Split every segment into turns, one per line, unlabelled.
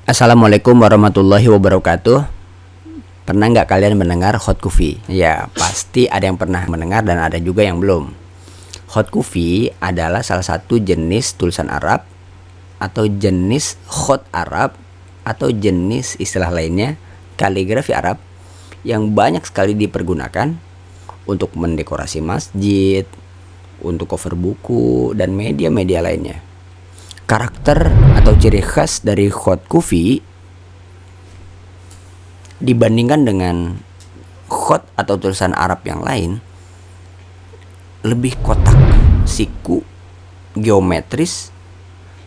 Assalamualaikum warahmatullahi wabarakatuh. Pernah nggak kalian mendengar hot coffee? Ya, pasti ada yang pernah mendengar dan ada juga yang belum. Hot coffee adalah salah satu jenis tulisan Arab atau jenis hot Arab atau jenis istilah lainnya kaligrafi Arab yang banyak sekali dipergunakan untuk mendekorasi masjid, untuk cover buku, dan media-media lainnya. Karakter atau ciri khas dari hot coffee dibandingkan dengan hot atau tulisan Arab yang lain lebih kotak, siku, geometris,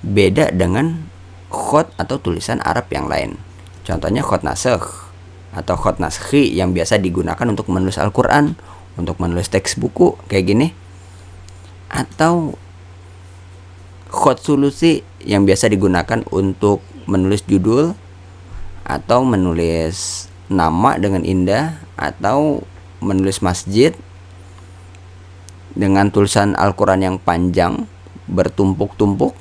beda dengan hot atau tulisan Arab yang lain. Contohnya hot nasakh atau hot naskhi yang biasa digunakan untuk menulis Al-Quran, untuk menulis teks buku kayak gini, atau hot sulusi yang biasa digunakan untuk menulis judul atau menulis nama dengan indah atau menulis masjid dengan tulisan Al-Quran yang panjang bertumpuk-tumpuk.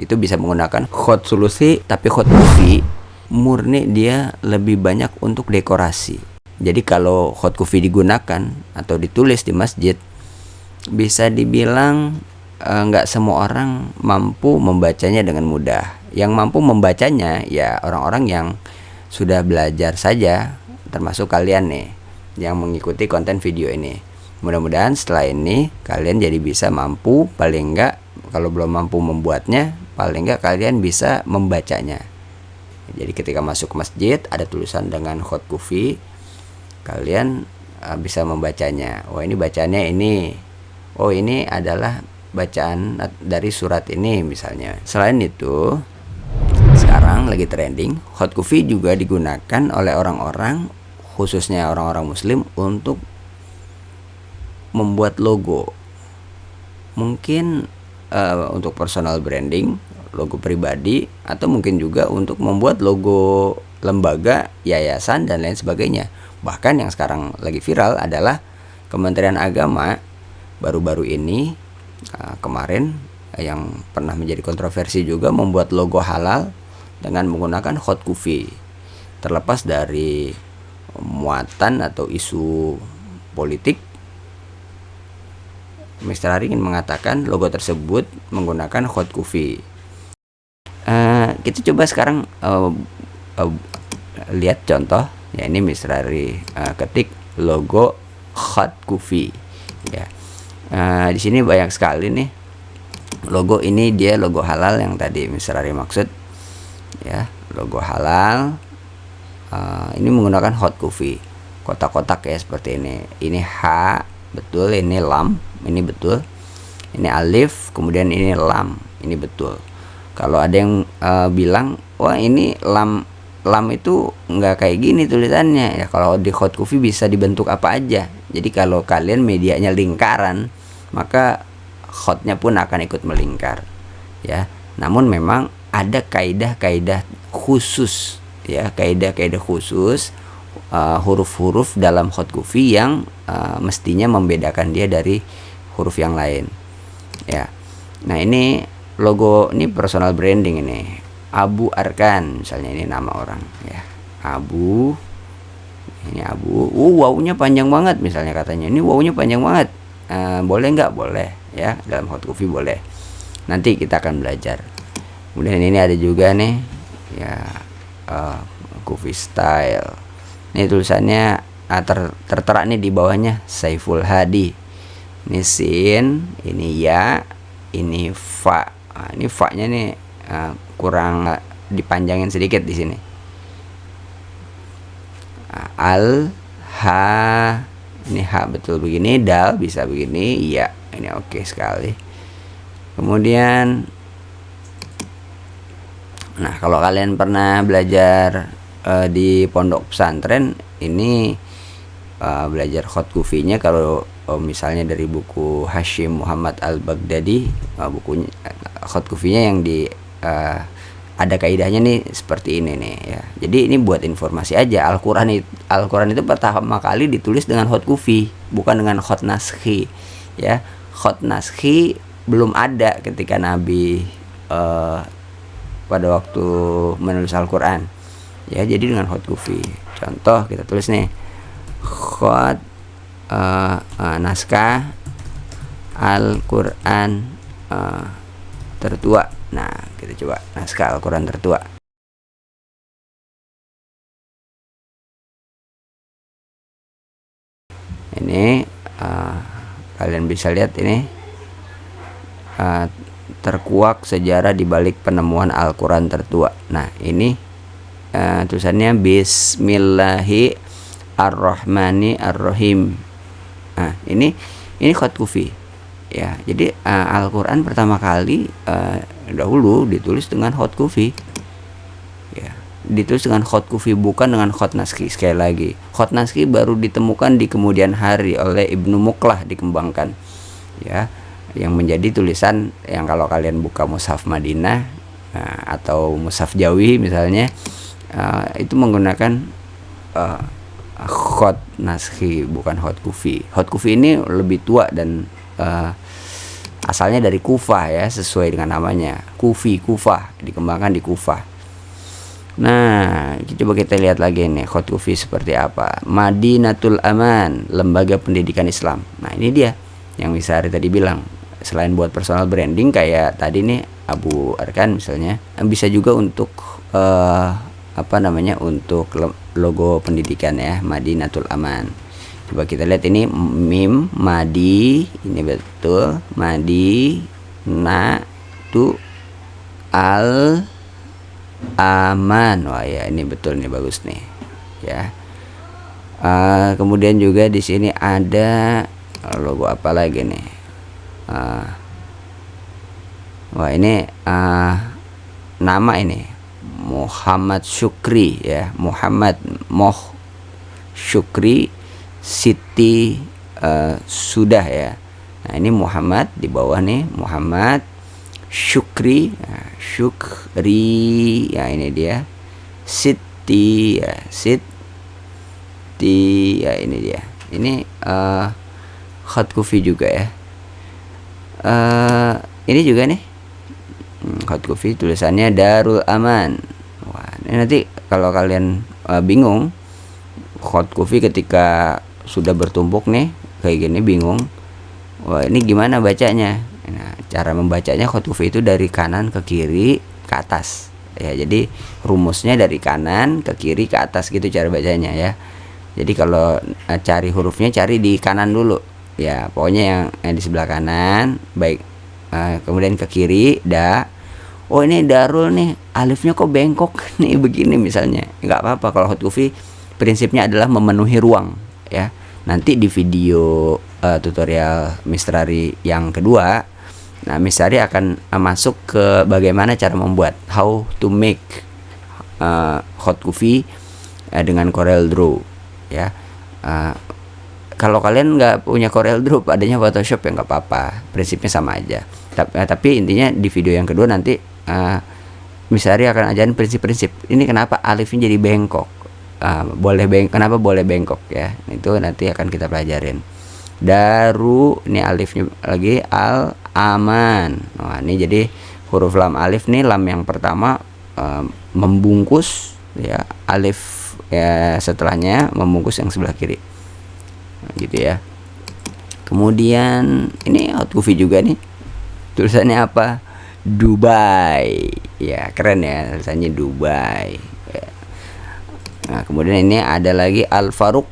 Itu bisa menggunakan hot sulusi. Tapi hot coffee murni dia lebih banyak untuk dekorasi. Jadi kalau hot coffee digunakan atau ditulis di masjid, bisa dibilang nggak semua orang mampu membacanya dengan mudah. Yang mampu membacanya ya orang-orang yang sudah belajar saja, termasuk kalian nih yang mengikuti konten video ini. Mudah-mudahan setelah ini kalian jadi bisa mampu, paling enggak kalau belum mampu membuatnya, paling enggak kalian bisa membacanya. Jadi ketika masuk ke masjid ada tulisan dengan hot coffee, kalian bisa membacanya. Oh, ini bacanya ini. Oh, ini adalah bacaan dari surat ini misalnya. Selain itu, sekarang lagi trending, hot coffee juga digunakan oleh orang-orang, khususnya orang-orang muslim, untuk membuat logo. Mungkin untuk personal branding, logo pribadi, atau mungkin juga untuk membuat logo lembaga, yayasan, dan lain sebagainya. Bahkan yang sekarang lagi viral adalah Kementerian Agama baru-baru ini kemarin yang pernah menjadi kontroversi juga membuat logo halal dengan menggunakan hot coffee. Terlepas dari muatan atau isu politik, Mr. Hari ingin mengatakan logo tersebut menggunakan hot coffee. Kita coba sekarang lihat contoh. Ya, ini Mr. Hari ketik logo hot coffee. Ya. Di sini banyak sekali nih logo. Ini dia logo halal yang tadi Mr. Ari maksud, ya, logo halal. Ini menggunakan hot coffee, kotak-kotak ya seperti ini. Ini H betul, ini lam, ini betul, ini alif, kemudian ini lam, ini betul. Kalau ada yang bilang wah ini lam itu nggak kayak gini tulisannya, ya kalau di hot coffee bisa dibentuk apa aja. Jadi kalau kalian medianya lingkaran, maka hotnya pun akan ikut melingkar, ya. Namun memang ada kaidah-kaidah khusus, ya, kaidah-kaidah khusus huruf-huruf dalam hot coffee yang mestinya membedakan dia dari huruf yang lain, ya. Nah, ini logo, ini personal branding, ini Abu Arkan misalnya, ini nama orang, ya, Abu. Ini Abu, wownya panjang banget misalnya, katanya ini wownya panjang banget. Boleh nggak? Boleh, ya, dalam hot coffee boleh. Nanti kita akan belajar. Kemudian ini ada juga nih, ya, coffee style. Ini tulisannya tertera nih di bawahnya Saiful Hadi. Ini sin, ini ya, ini fa. Ini fa-nya nih kurang dipanjangin sedikit di sini. Al, ha, ini H betul begini, dal bisa begini, iya, ini oke sekali. Kemudian, nah kalau kalian pernah belajar di pondok pesantren, ini belajar hot coffee-nya kalau misalnya dari buku Hashim Muhammad Al-Baghdadi, bukunya hot coffee-nya yang di ada kaidahnya nih seperti ini nih, ya. Jadi ini buat informasi aja. Al-Quran itu pertama kali ditulis dengan hot coffee, bukan dengan hot naskhi, ya. Hot naskhi belum ada ketika Nabi pada waktu menulis Al-Quran. Ya, jadi dengan hot kufi. Contoh kita tulis nih, hot naskah Al-Quran tertua. Nah, kita coba naskah Al-Quran tertua. Ini kalian bisa lihat ini terkuak sejarah di balik penemuan Al-Quran tertua. Nah, ini tulisannya Bismillahirrahmanirrahim. Nah, ini hot kufi. Ya, jadi Al-Quran pertama kali dahulu ditulis dengan hot kufi. Ya, ditulis dengan hot kufi, bukan dengan hot naskhi. Sekali lagi, hot naskhi baru ditemukan di kemudian hari oleh Ibnu Muqlah, dikembangkan. Ya, yang menjadi tulisan yang kalau kalian buka mushaf Madinah atau mushaf Jawi misalnya, itu menggunakan hot naskhi, bukan hot kufi. Hot kufi ini lebih tua dan asalnya dari Kufah, ya, sesuai dengan namanya, Kufi, Kufah, dikembangkan di Kufah. Nah, coba kita lihat lagi nih hot kufi seperti apa. Madinatul Aman, lembaga pendidikan Islam. Nah, ini dia yang Misari tadi bilang. Selain buat personal branding kayak tadi nih Abu Arkan misalnya, bisa juga untuk untuk logo pendidikan, ya, Madinatul Aman. Coba kita lihat ini mim madi, ini betul madi na tu al aman. Wah, ya, ini betul nih, bagus nih, ya. Kemudian juga di sini ada logo apa lagi nih? Wah, ini nama ini Muhammad Syukri, ya, Muhammad Syukri Siti sudah, ya. Nah, ini Muhammad di bawah nih, Muhammad Syukri, Syukri, ya, ini dia Siti, ya, Siti, ya, ini dia. Ini hot kufi juga, ya. Ini juga nih hot kufi, tulisannya Darul Aman. Wah, ini nanti kalau kalian bingung hot kufi ketika sudah bertumpuk nih kayak gini, bingung, wah, ini gimana bacanya? Nah, cara membacanya hot kufi itu dari kanan ke kiri ke atas, ya. Jadi rumusnya dari kanan ke kiri ke atas gitu cara bacanya, ya. Jadi kalau cari hurufnya, cari di kanan dulu, ya, pokoknya yang di sebelah kanan, baik. Kemudian ke kiri, oh, ini Darul nih, alifnya kok bengkok nih begini misalnya, nggak apa-apa. Kalau hot kufi prinsipnya adalah memenuhi ruang, ya. Nanti di video tutorial Misrari yang kedua, nah, Misrari akan masuk ke bagaimana cara membuat, how to make hot kufi dengan Corel Draw, ya. Kalau kalian nggak punya Corel Draw, adanya Photoshop, ya nggak apa-apa, prinsipnya sama aja. Tapi intinya di video yang kedua nanti Misari akan ajarin prinsip-prinsip. Ini kenapa alifnya jadi bengkok, kenapa boleh bengkok, ya. Itu nanti akan kita pelajarin. Daru, ini alifnya lagi al aman. Nah, ini jadi huruf lam alif nih, lam yang pertama membungkus, ya, alif, ya, setelahnya membungkus yang sebelah kiri, nah, gitu, ya. Kemudian ini hot kufi juga nih, tulisannya apa? Dubai, ya, keren, ya, tulisannya Dubai, ya. Nah, kemudian ini ada lagi Al Faruq.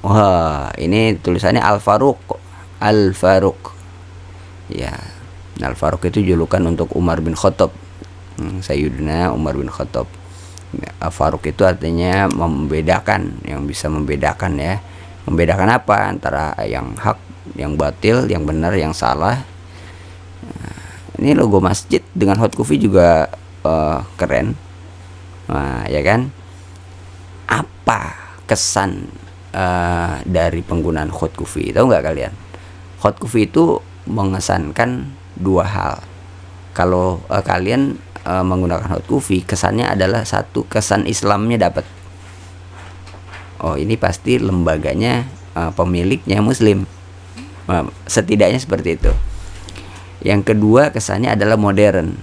Wah, ini tulisannya Al Faruq, Al Faruq, ya. Al Faruq itu julukan untuk Umar bin Khattab, Sayyidina Umar bin Khattab. Al Faruq itu artinya membedakan, yang bisa membedakan, ya. Membedakan apa? Antara yang hak, yang batil, yang benar, yang salah. Ini logo masjid dengan hot kufi juga keren. Nah, ya kan? Apa kesan dari penggunaan hot kufi? Tahu nggak kalian? Hot kufi itu mengesankan dua hal. Kalau kalian menggunakan hot kufi, kesannya adalah satu, kesan Islamnya dapat. Oh, ini pasti lembaganya, pemiliknya Muslim. Setidaknya seperti itu. Yang kedua, kesannya adalah modern,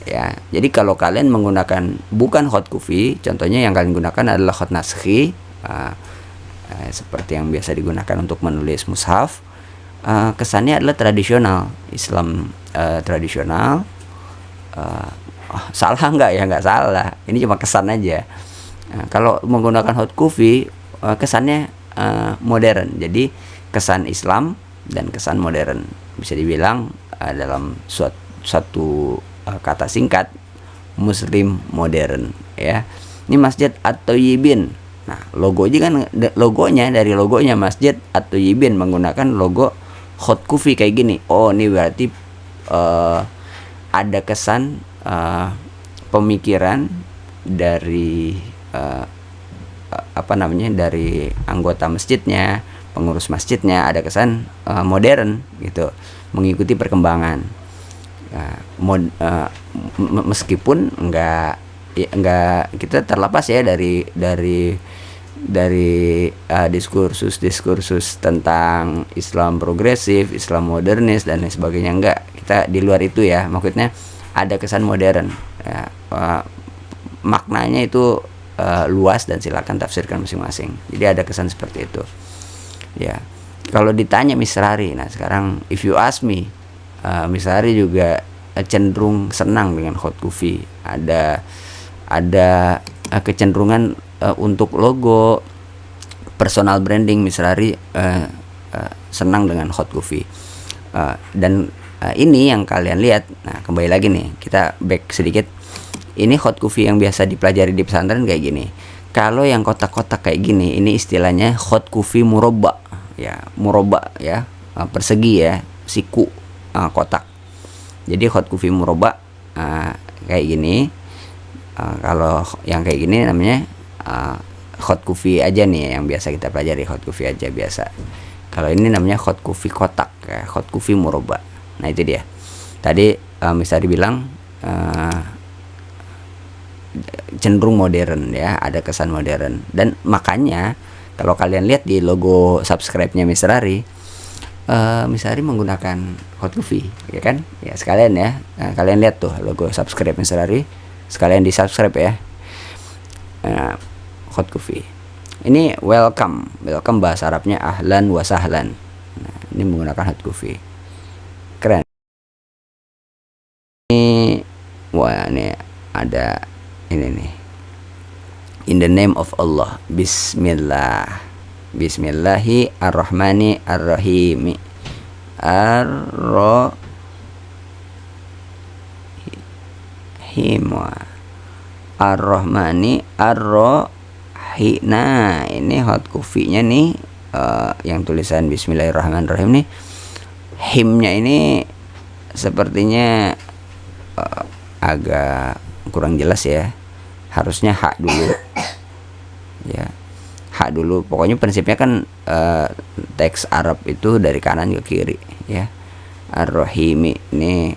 ya. Jadi kalau kalian menggunakan bukan hot kufi, contohnya yang kalian gunakan adalah hot naskhi, seperti yang biasa digunakan untuk menulis mushaf, kesannya adalah tradisional Islam, tradisional. Salah nggak? Ya nggak salah, ini cuma kesan aja. Kalau menggunakan hot kufi, kesannya modern. Jadi kesan Islam dan kesan modern, bisa dibilang dalam suatu kata singkat, Muslim modern, ya. Ini Masjid At-Thayyibin. Nah, logonya dari logonya Masjid At-Thayyibin menggunakan logo hot kufi kayak gini. Oh, ini berarti ada kesan pemikiran dari dari anggota masjidnya, pengurus masjidnya, ada kesan modern gitu, mengikuti perkembangan. Meskipun enggak kita terlepas ya dari diskursus tentang Islam progresif, Islam modernis dan lain sebagainya, enggak, kita di luar itu ya. Maksudnya ada kesan modern ya, maknanya itu luas dan silakan tafsirkan masing-masing. Jadi ada kesan seperti itu ya. Kalau ditanya Misrari, nah sekarang if you ask me, Misrari juga cenderung senang dengan hot kufi. Ada kecenderungan untuk logo personal branding, Misrari senang dengan hot kufi. Dan ini yang kalian lihat. Nah, kembali lagi nih, kita back sedikit. Ini hot kufi yang biasa dipelajari di pesantren kayak gini. Kalau yang kotak-kotak kayak gini, ini istilahnya hot kufi murabba ya, murabba ya, persegi ya, siku, kotak. Jadi hot kufi murabba kayak gini. Kalau yang kayak gini namanya hot kufi aja nih, yang biasa kita pelajari, hot kufi aja biasa. Kalau ini namanya hot kufi kotak ya, hot kufi murabba. Nah, itu dia. Tadi misalnya dibilang cenderung modern ya, ada kesan modern. Dan makanya kalau kalian lihat di logo subscribe-nya Misrari, Misrari menggunakan hot kufi, ya kan? Ya sekalian ya. Nah, kalian lihat tuh logo subscribe Misrari, sekalian di subscribe ya. Hot kufi. Ini welcome bahasa Arabnya ahlan wa sahlan. Nah, ini menggunakan hot kufi. Keren. Wah, ini ada ini nih. In the name of Allah. Bismillah. Bismillahirrahmanirrahim. Ar-Rahmani Ar-Rahim. Nah, ini hot kufinya nih, yang tulisan Bismillahirrahmanirrahim nih. Himnya ini sepertinya agak kurang jelas ya. Harusnya hak dulu. Ya. Hak dulu. Pokoknya prinsipnya kan teks Arab itu dari kanan ke kiri ya. Ar-Rahim ini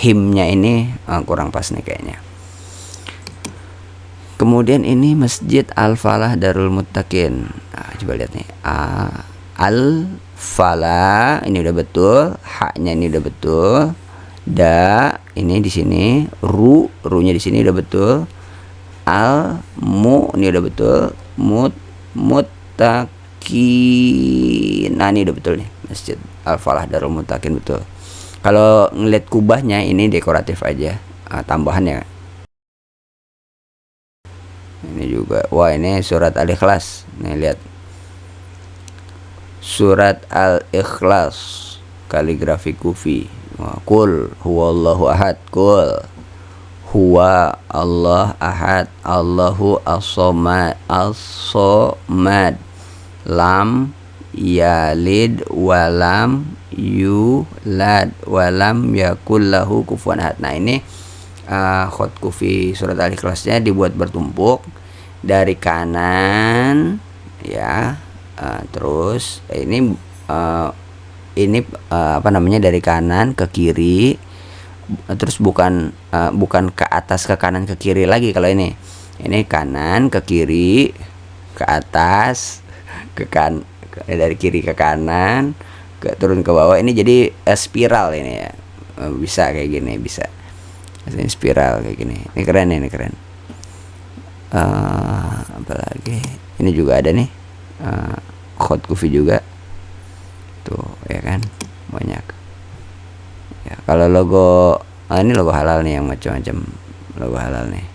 himnya ini kurang pas nih kayaknya. Kemudian ini Masjid Al-Falah Darul Muttaqin. Nah, coba lihat nih. Al-Falah ini udah betul, haknya ini udah betul. Da ini di sini, ru-nya di sini udah betul. Al-mu ini udah betul. Muttaqin. Nah, ini udah betul nih. Masjid Al-Falah Darul Muttaqin betul. Kalau ngeliat kubahnya ini dekoratif aja, tambahannya. Ini juga, wah ini surat Al-Ikhlas. Nih lihat. Surat Al-Ikhlas kaligrafi kufi. Qul huwallahu ahad. Qul huwa Allah ahad. Allahu as-somad. As-somad. Lam yalid walam yulad walam yakul lahu kufuwan ahad. Nah, ini hot kufi surat Al-Ikhlasnya dibuat bertumpuk dari kanan ya, terus ini dari kanan ke kiri, terus bukan ke atas ke kanan ke kiri lagi. Kalau ini kanan ke kiri ke atas dari kiri ke kanan turun ke bawah. Ini jadi spiral ini ya, bisa kayak gini, bisa. Ini spiral kayak gini. Ini keren, ini keren. Apalagi ini juga ada nih, Hot Coffee juga tuh ya kan, banyak ya. Kalau logo ini logo halal nih, yang macam-macam logo halal nih.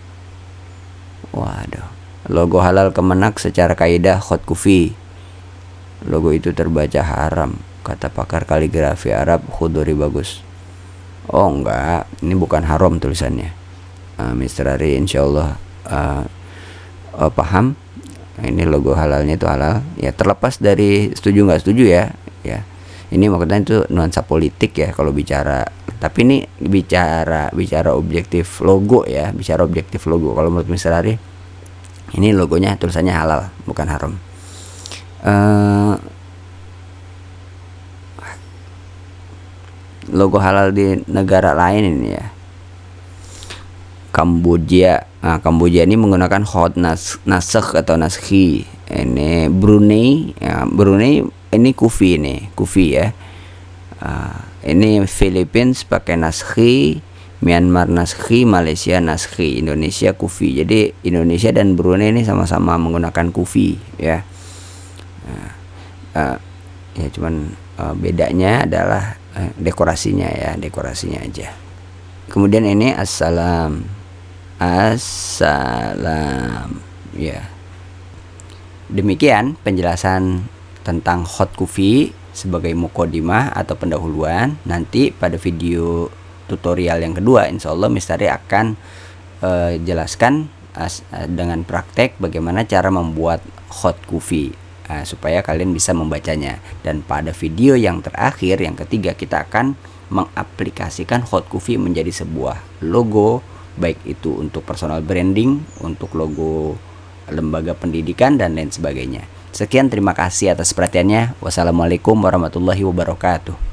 Waduh, logo halal Kemenak secara kaidah Hot Coffee. Logo itu terbaca haram, kata pakar kaligrafi Arab Khudori bagus. Oh enggak, ini bukan haram tulisannya. Mr. Ari insyaallah paham. Ini logo halalnya itu halal ya, terlepas dari setuju nggak setuju ya. Ini maksudnya itu nuansa politik ya kalau bicara, tapi ini bicara objektif logo ya, bicara objektif logo. Kalau menurut Mr. Ari ini logonya tulisannya halal, bukan haram. Logo halal di negara lain ini ya, Kamboja. Kamboja ini menggunakan hot nasakh atau naskhi. Ini Brunei ya, Brunei ini kufi ya. Ini Philippines pakai naskhi, Myanmar naskhi, Malaysia naskhi, Indonesia kufi. Jadi Indonesia dan Brunei ini sama-sama menggunakan kufi ya. Ya cuman bedanya adalah dekorasinya ya, dekorasinya aja. Kemudian ini assalam ya. Demikian penjelasan tentang hot coffee sebagai mukodimah atau pendahuluan. Nanti pada video tutorial yang kedua insyaallah Mistari akan jelaskan dengan praktek bagaimana cara membuat hot coffee supaya kalian bisa membacanya. Dan pada video yang terakhir, yang ketiga, kita akan mengaplikasikan hot coffee menjadi sebuah logo, baik itu untuk personal branding, untuk logo lembaga pendidikan dan lain sebagainya. Sekian, terima kasih atas perhatiannya. Wassalamualaikum warahmatullahi wabarakatuh.